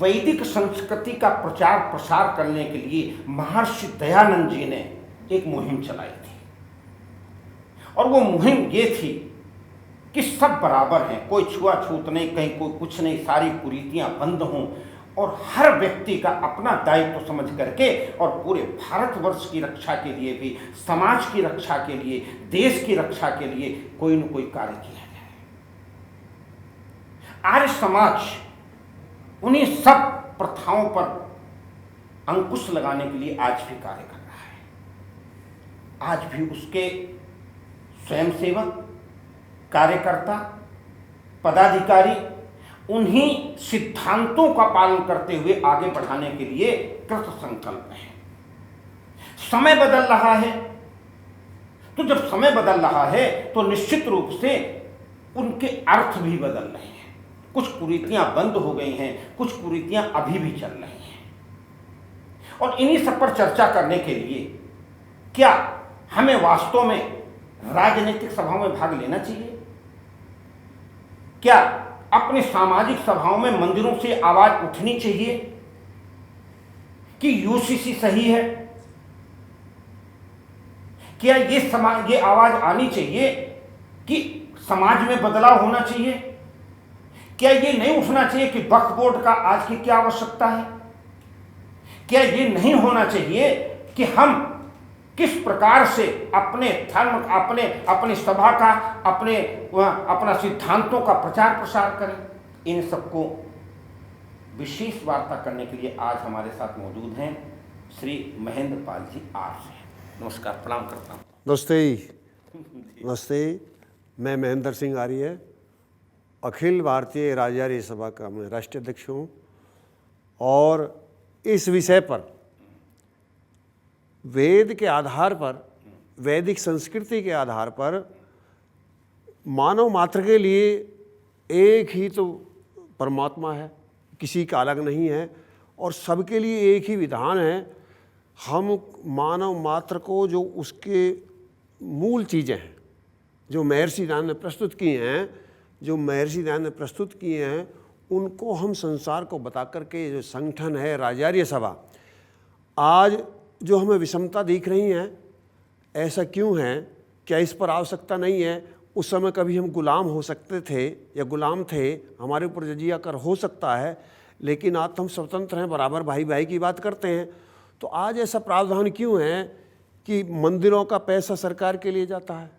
वैदिक संस्कृति का प्रचार प्रसार करने के लिए महर्षि दयानंद जी ने एक मुहिम चलाई थी, और वो मुहिम ये थी कि सब बराबर हैं, कोई छुआछूत नहीं, कहीं कोई कुछ नहीं, सारी कुरीतियां बंद हों, और हर व्यक्ति का अपना दायित्व समझ करके और पूरे भारतवर्ष की रक्षा के लिए भी, समाज की रक्षा के लिए, देश की रक्षा के लिए कोई न कोई कार्य किया जाए। आर्य समाज उन्हीं सब प्रथाओं पर अंकुश लगाने के लिए आज भी कार्य कर रहा है। आज भी उसके स्वयंसेवक, कार्यकर्ता, पदाधिकारी उन्हीं सिद्धांतों का पालन करते हुए आगे बढ़ाने के लिए कृत संकल्प है। समय बदल रहा है, तो जब समय बदल रहा है तो निश्चित रूप से उनके अर्थ भी बदल रहे हैं। कुछ कुरीतियां बंद हो गई हैं, कुछ कुरीतियां अभी भी चल रही हैं, और इन्हीं सब पर चर्चा करने के लिए क्या हमें वास्तव में राजनीतिक सभाओं में भाग लेना चाहिए? क्या अपने सामाजिक सभाओं में मंदिरों से आवाज उठनी चाहिए कि यूसीसी सही है? क्या ये आवाज आनी चाहिए कि समाज में बदलाव होना चाहिए? क्या ये नहीं उठना चाहिए कि वक्फ बोर्ड का आज की क्या आवश्यकता है? क्या ये नहीं होना चाहिए कि हम किस प्रकार से अपने धर्म, अपने सभा का, अपना सिद्धांतों का प्रचार प्रसार करें? इन सबको विशेष वार्ता करने के लिए आज हमारे साथ मौजूद हैं श्री महेंद्र पाल जी आर से। नमस्कार, प्रणाम करता हूँ। नमस्ते। मैं महेंद्र सिंह आर्य, अखिल भारतीय राजार्य सभा का मैं राष्ट्रीय अध्यक्ष हूँ, और इस विषय पर वेद के आधार पर, वैदिक संस्कृति के आधार पर मानव मात्र के लिए एक ही तो परमात्मा है, किसी का अलग नहीं है, और सबके लिए एक ही विधान है। हम मानव मात्र को जो उसके मूल चीज़ें हैं जो महर्षि दयानंद ने प्रस्तुत किए हैं, उनको हम संसार को बता करके जो संगठन है राजार्य सभा, आज जो हमें विषमता दिख रही हैं, ऐसा क्यों है? क्या इस पर आवश्यकता नहीं है? उस समय कभी हम गुलाम हो सकते थे या गुलाम थे, हमारे ऊपर जजिया कर हो सकता है, लेकिन आज तो हम स्वतंत्र हैं, बराबर भाई भाई की बात करते हैं। तो आज ऐसा प्रावधान क्यों है कि मंदिरों का पैसा सरकार के लिए जाता है?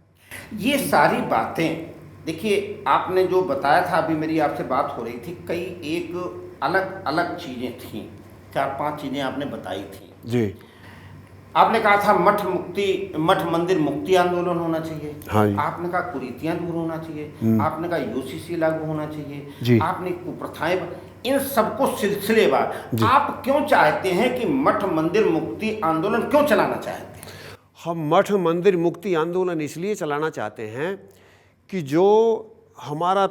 ये सारी बातें देखिए, आपने जो बताया था, अभी मेरी आपसे बात हो रही थी, कई एक अलग अलग चीज़ें थीं, 4-5 चीज़ें आपने बताई थी जी। आपने कहा था मठ मंदिर मुक्ति आंदोलन होना चाहिए। हाँ जी। आपने कहा कुरीतियां दूर होना चाहिए। आपने कहा यूसीसी लागू होना चाहिए जी। आपने कुप्रथाएं, इन सबको सिलसिलेवार आप क्यों चाहते हैं कि मठ मंदिर मुक्ति आंदोलन क्यों चलाना चाहते हैं? हम मठ मंदिर मुक्ति आंदोलन इसलिए चलाना चाहते हैं कि जो हमारा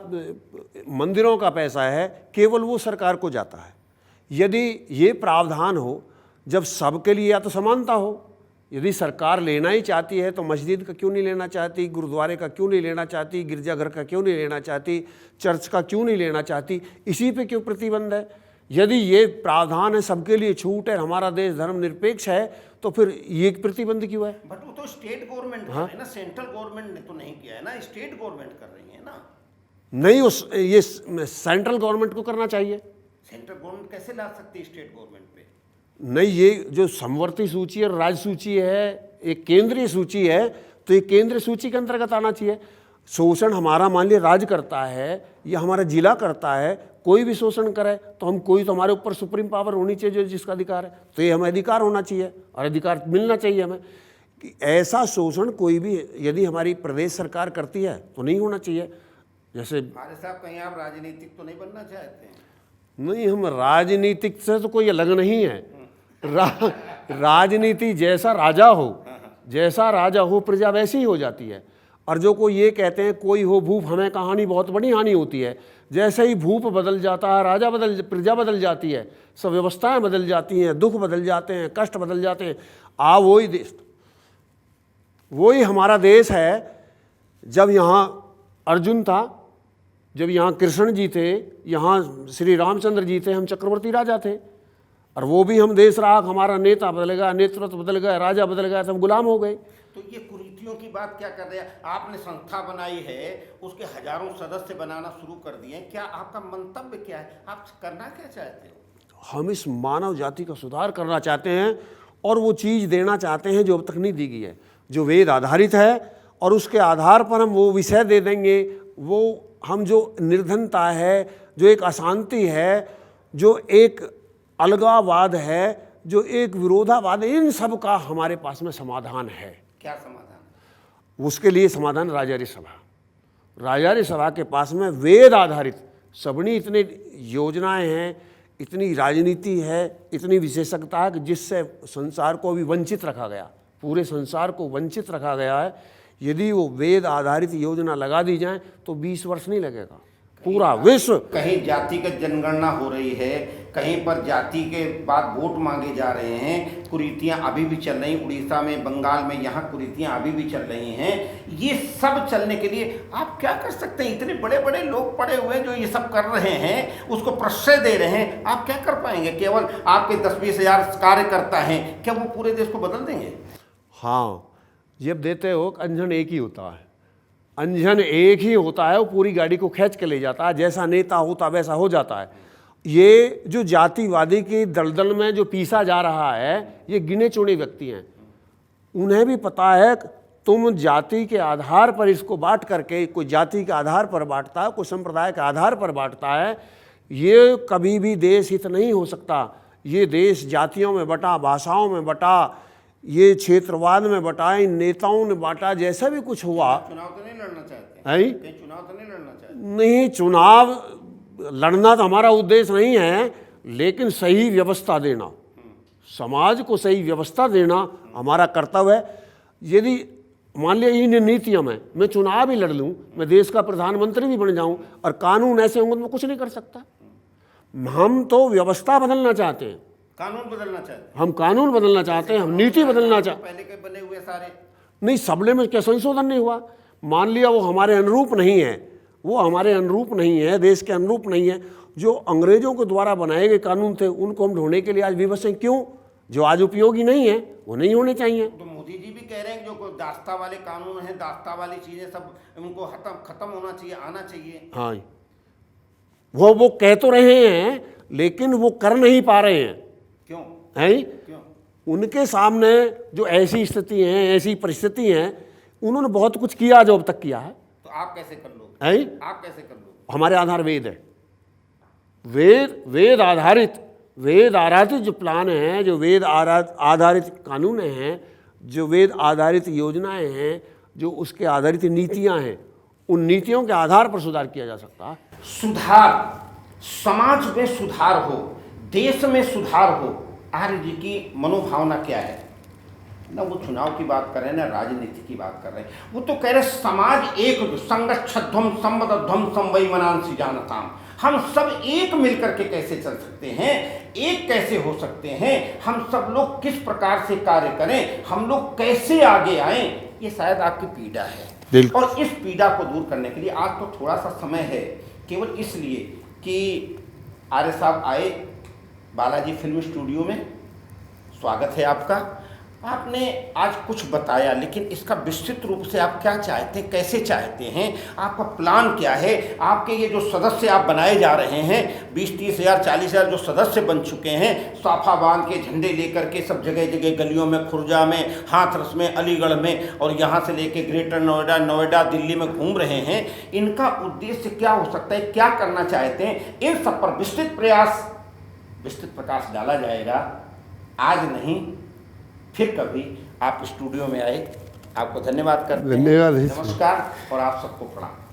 मंदिरों का पैसा है केवल वो सरकार को जाता है। यदि ये प्रावधान हो, जब सबके लिए या तो समानता हो, यदि सरकार लेना ही चाहती है तो मस्जिद का क्यों नहीं लेना चाहती, गुरुद्वारे का क्यों नहीं लेना चाहती, गिरजाघर का क्यों नहीं लेना चाहती, चर्च का क्यों नहीं लेना चाहती, इसी पे क्यों प्रतिबंध है? यदि ये प्रावधान है, सबके लिए छूट है, हमारा देश धर्मनिरपेक्ष है, तो फिर ये प्रतिबंध क्यों है? बट वो तो स्टेट गवर्नमेंट हाँ? है ना, सेंट्रल गवर्नमेंट ने तो नहीं किया है ना, स्टेट गवर्नमेंट कर रही है ना। नहीं, ये सेंट्रल गवर्नमेंट को करना चाहिए। सेंट्रल गवर्नमेंट कैसे ला सकती है स्टेट गवर्नमेंट पे? नहीं, ये जो समवर्ती सूची और राज्य सूची है, एक केंद्रीय सूची है, तो ये केंद्रीय सूची के अंतर्गत आना चाहिए। शोषण हमारा मान लिया राज्य करता है या हमारा जिला करता है, कोई भी शोषण करे तो हमारे ऊपर सुप्रीम पावर होनी चाहिए जो जिसका अधिकार है, तो ये हमें अधिकार होना चाहिए और अधिकार मिलना चाहिए हमें कि ऐसा शोषण कोई भी यदि हमारी प्रदेश सरकार करती है तो नहीं होना चाहिए। जैसे साहब, कहीं आप राजनीतिक तो नहीं बनना चाहते हैं? नहीं, हम राजनीतिक से तो कोई अलग नहीं है। राजनीति जैसा राजा हो प्रजा वैसी ही हो जाती है। और जो कोई ये कहते हैं कोई हो भूप हमें कहानी, बहुत बड़ी हानि होती है। जैसे ही भूप बदल जाता है, प्रजा बदल जाती है, सब व्यवस्थाएं बदल जाती हैं, दुख बदल जाते हैं, कष्ट बदल जाते हैं। वही देश, वही हमारा देश है। जब यहाँ अर्जुन था, जब यहाँ कृष्ण जी थे, यहाँ श्री रामचंद्र जी थे, हम चक्रवर्ती राजा थे, और वो भी हम देश राख, हमारा नेता बदल गया, नेतृत्व बदल गया, राजा बदल गया, तो हम गुलाम हो गए। तो ये कुरीतियों की बात क्या कर रहे हैं? आपने संस्था बनाई है, उसके हजारों सदस्य बनाना शुरू कर दिए, क्या आपका मंतव्य क्या है? आप करना क्या चाहते हो? हम इस मानव जाति का सुधार करना चाहते हैं और वो चीज़ देना चाहते हैं जो अब तक नहीं दी गई है, जो वेद आधारित है, और उसके आधार पर हम वो विषय दे देंगे। वो हम जो निर्धनता है, जो एक अशांति है, जो एक अलगावाद है, जो एक विरोधावाद है, इन सब का हमारे पास में समाधान है। क्या समाधान? उसके लिए समाधान राजारी सभा। राजारी सभा के पास में वेद आधारित सबनी इतनी योजनाएं हैं, इतनी राजनीति है, इतनी विशेषज्ञता है कि जिससे संसार को अभी वंचित रखा गया, पूरे संसार को वंचित रखा गया है। यदि वो वेद आधारित योजना लगा दी जाए तो 20 वर्ष नहीं लगेगा, पूरा विश्व। कहीं जातिगत जनगणना हो रही है, कहीं पर जाति के बाद वोट मांगे जा रहे हैं, कुरीतियां अभी भी चल रही, उड़ीसा में, बंगाल में, यहाँ कुरीतियां अभी भी चल रही हैं। ये सब चलने के लिए आप क्या कर सकते हैं? इतने बड़े बड़े लोग पड़े हुए जो ये सब कर रहे हैं, उसको प्रश्रय दे रहे हैं, आप क्या कर पाएंगे? केवल आपके 10-20 हज़ार कार्यकर्ता हैं, क्या वो पूरे देश को बदल देंगे? हाँ, जब देते हो अंजन एक ही होता है, अंजन एक ही होता है, वो पूरी गाड़ी को खींच के ले जाता है, जैसा नेता होता वैसा हो जाता है। ये जो जातिवादी की दलदल में जो पीसा जा रहा है, ये गिने चुने व्यक्ति हैं। उन्हें भी पता है तुम जाति के आधार पर इसको बांट करके, कोई जाति के आधार पर बांटता है, कोई संप्रदाय के आधार पर बांटता है, ये कभी भी देश हित नहीं हो सकता। ये देश जातियों में बटा, भाषाओं में बटा, ये क्षेत्रवाद में बटा, इन नेताओं ने बांटा, जैसा भी कुछ हुआ। चुनाव तो नहीं लड़ना चाहते? है चुनाव तो नहीं लड़ना चाहते? नहीं, चुनाव लड़ना तो हमारा उद्देश्य नहीं है, लेकिन सही व्यवस्था देना, समाज को सही व्यवस्था देना हमारा कर्तव्य है। यदि मान लिया इन नीतियों में मैं चुनाव ही लड़ लूँ, मैं देश का प्रधानमंत्री भी बन जाऊँ, और कानून ऐसे होंगे तो मैं कुछ नहीं कर सकता। हम तो व्यवस्था बदलना चाहते हैं, कानून बदलना चाहते हैं। हम कानून बदलना चाहते हैं, हम नीति बदलना चाहते हैं। पहले के बने हुए सारे नहीं, सबले में क्या संशोधन नहीं हुआ? मान लिया वो हमारे अनुरूप नहीं है, वो हमारे अनुरूप नहीं है, देश के अनुरूप नहीं है। जो अंग्रेजों के द्वारा बनाए गए कानून थे, उनको हम ढोने के लिए आज विवश हैं। क्यों? जो आज उपयोगी नहीं है, वो नहीं होने चाहिए। तो मोदी जी भी कह रहे हैं कि जो दास्ता वाले कानून हैं, दास्ता वाली चीजें सब उनको खत्म होना चाहिए, आना चाहिए। हाँ, वो कह तो रहे हैं, लेकिन वो कर नहीं पा रहे हैं। क्यों? हैं? क्यों? उनके सामने जो ऐसी स्थिति है, ऐसी परिस्थिति है, उन्होंने बहुत कुछ किया जो अब तक किया है। तो आप कैसे कर लोगे? हैं? आप कैसे कर लोगे? हमारे आधार वेद है, वेद आधारित जो प्लान है, जो वेद आधारित कानून हैं, जो वेद आधारित योजनाएं हैं, जो उसके आधारित नीतियां हैं, उन नीतियों के आधार पर सुधार किया जा सकता है। सुधार, समाज में सुधार हो, देश में सुधार हो, आर्य जी की मनोभावना क्या है? ना वो चुनाव की बात कर रहे हैं, ना राजनीति की बात कर रहे हैं। वो तो कह रहे समाज एक संगच्छध्वम संबद्धध्वम संवैमनांसि जानताम। हम सब एक मिलकर के कैसे चल सकते हैं, एक कैसे हो सकते हैं, हम सब लोग किस प्रकार से कार्य करें, हम लोग कैसे आगे आएं, ये शायद आपकी पीड़ा है। और इस पीड़ा को दूर करने के लिए आज तो थोड़ा सा समय है, केवल इसलिए कि आर्य साहब आए बालाजी फिल्म स्टूडियो में। स्वागत है आपका। आपने आज कुछ बताया, लेकिन इसका विस्तृत रूप से आप क्या चाहते हैं, कैसे चाहते हैं, आपका प्लान क्या है? आपके ये जो सदस्य आप बनाए जा रहे हैं, 20-30 हज़ार 40 हज़ार जो सदस्य बन चुके हैं, साफा बांध के झंडे लेकर के सब जगह जगह गलियों में, खुर्जा में, हाथरस में, अलीगढ़ में, और यहाँ से लेके ग्रेटर नोएडा, दिल्ली में घूम रहे हैं, इनका उद्देश्य क्या हो सकता है, क्या करना चाहते हैं? इन सब पर विस्तृत प्रकाश डाला जाएगा। आज नहीं, फिर कभी आप स्टूडियो में आए। आपको धन्यवाद करते हैं। धन्यवाद। नमस्कार और आप सबको प्रणाम।